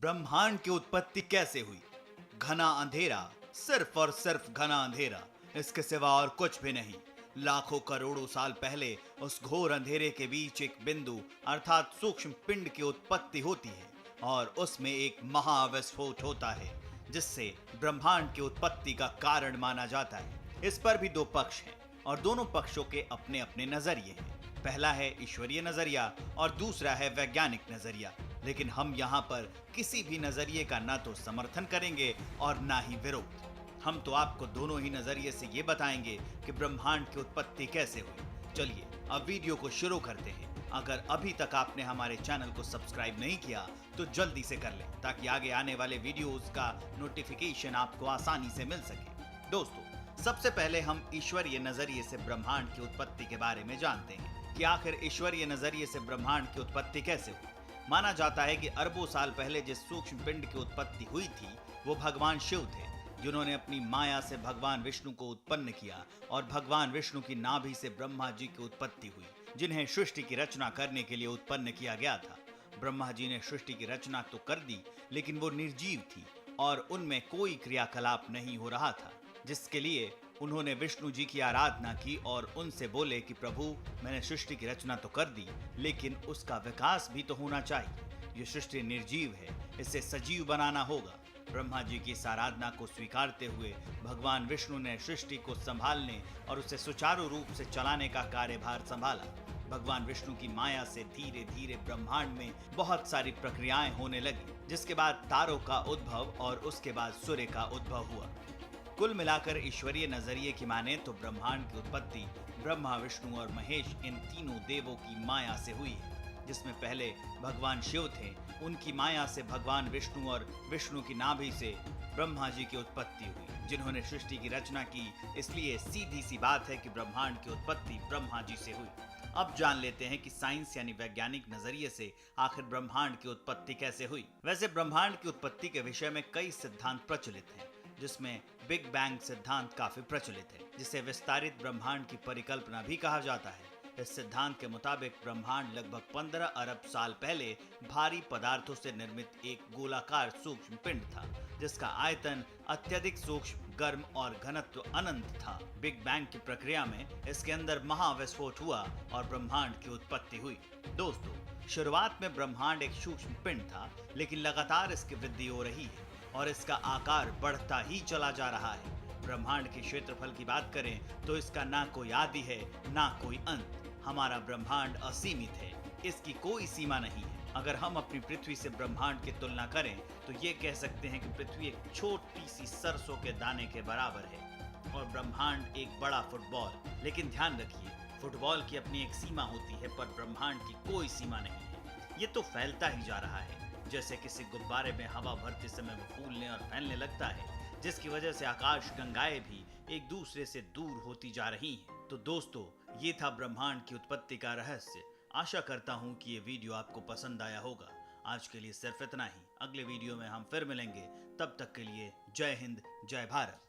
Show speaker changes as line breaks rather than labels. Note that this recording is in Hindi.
ब्रह्मांड की उत्पत्ति कैसे हुई? घना अंधेरा, सिर्फ और सिर्फ घना अंधेरा, इसके सिवा और कुछ भी नहीं। लाखों करोड़ों साल पहले उस घोर अंधेरे के बीच एक बिंदु अर्थात सूक्ष्म पिंड की उत्पत्ति होती है और उसमें एक महाविस्फोट होता है जिससे ब्रह्मांड की उत्पत्ति का कारण माना जाता है। इस पर भी दो पक्ष हैं और दोनों पक्षों के अपने अपने नजरिए हैं। पहला है ईश्वरीय नजरिया और दूसरा है वैज्ञानिक नजरिया। लेकिन हम यहाँ पर किसी भी नजरिए का ना तो समर्थन करेंगे और ना ही विरोध। हम तो आपको दोनों ही नजरिए से ये बताएंगे कि ब्रह्मांड की उत्पत्ति कैसे हुई। चलिए अब वीडियो को शुरू करते हैं। अगर अभी तक आपने हमारे चैनल को सब्सक्राइब नहीं किया तो जल्दी से कर लें ताकि आगे आने वाले वीडियोस का नोटिफिकेशन आपको आसानी से मिल सके। दोस्तों, सबसे पहले हम ईश्वरीय नजरिए से ब्रह्मांड की उत्पत्ति के बारे में जानते हैं कि आखिर ईश्वरीय नजरिए से ब्रह्मांड की उत्पत्ति कैसे हुई। माना जाता है कि अरबों साल पहले जिस सूक्ष्म पिंड की उत्पत्ति हुई थी वो भगवान शिव थे, जिन्होंने अपनी माया से भगवान विष्णु को उत्पन्न किया और भगवान विष्णु की नाभि से ब्रह्मा जी की उत्पत्ति हुई, जिन्हें सृष्टि की रचना करने के लिए उत्पन्न किया गया था। ब्रह्मा जी ने सृष्टि की रचना तो कर दी, लेकिन वो निर्जीव थी और उनमें कोई क्रियाकलाप नहीं हो रहा था, जिसके लिए उन्होंने विष्णु जी की आराधना की और उनसे बोले कि प्रभु, मैंने सृष्टि की रचना तो कर दी, लेकिन उसका विकास भी तो होना चाहिए। ये सृष्टि निर्जीव है, इसे सजीव बनाना होगा। ब्रह्मा जी की इस आराधना को स्वीकारते हुए भगवान विष्णु ने सृष्टि को संभालने और उसे सुचारू रूप से चलाने का कार्यभार संभाला। भगवान विष्णु की माया से धीरे धीरे ब्रह्मांड में बहुत सारी प्रक्रियाएं होने लगी, जिसके बाद तारों का उद्भव और उसके बाद सूर्य का उद्भव हुआ। कुल मिलाकर ईश्वरीय नजरिए की माने तो ब्रह्मांड की उत्पत्ति ब्रह्मा, विष्णु और महेश इन तीनों देवों की माया से हुई है, जिसमें पहले भगवान शिव थे, उनकी माया से भगवान विष्णु और विष्णु की नाभि से ब्रह्मा जी की उत्पत्ति हुई, जिन्होंने सृष्टि की रचना की। इसलिए सीधी सी बात है कि ब्रह्मांड की उत्पत्ति ब्रह्मा जी से हुई। अब जान लेते हैं कि साइंस यानी वैज्ञानिक नजरिए से आखिर ब्रह्मांड की उत्पत्ति कैसे हुई। वैसे ब्रह्मांड की उत्पत्ति के विषय में कई सिद्धांत प्रचलित हैं, जिसमें बिग बैंग सिद्धांत काफी प्रचलित है, जिसे विस्तारित ब्रह्मांड की परिकल्पना भी कहा जाता है। इस सिद्धांत के मुताबिक ब्रह्मांड लगभग 15 अरब साल पहले भारी पदार्थों से निर्मित एक गोलाकार सूक्ष्म पिंड था, जिसका आयतन अत्यधिक सूक्ष्म, गर्म और घनत्व अनंत था। बिग बैंग की प्रक्रिया में इसके अंदर महाविस्फोट हुआ और ब्रह्मांड की उत्पत्ति हुई। दोस्तों, शुरुआत में ब्रह्मांड एक सूक्ष्म पिंड था, लेकिन लगातार इसकी वृद्धि हो रही है और इसका आकार बढ़ता ही चला जा रहा है। ब्रह्मांड के क्षेत्रफल की बात करें तो इसका ना कोई आदि है ना कोई अंत। हमारा ब्रह्मांड असीमित है, इसकी कोई सीमा नहीं है। अगर हम अपनी पृथ्वी से ब्रह्मांड की तुलना करें तो ये कह सकते हैं कि पृथ्वी एक छोटी सी सरसों के दाने के बराबर है और ब्रह्मांड एक बड़ा फुटबॉल। लेकिन ध्यान रखिए, फुटबॉल की अपनी एक सीमा होती है पर ब्रह्मांड की कोई सीमा नहीं है। ये तो फैलता ही जा रहा है, जैसे किसी गुब्बारे में हवा भरते समय वो फूलने और फैलने लगता है, जिसकी वजह से आकाश गंगाएं भी एक दूसरे से दूर होती जा रही हैं। तो दोस्तों, ये था ब्रह्मांड की उत्पत्ति का रहस्य। आशा करता हूँ कि ये वीडियो आपको पसंद आया होगा। आज के लिए सिर्फ इतना ही। अगले वीडियो में हम फिर मिलेंगे, तब तक के लिए जय हिंद, जय भारत।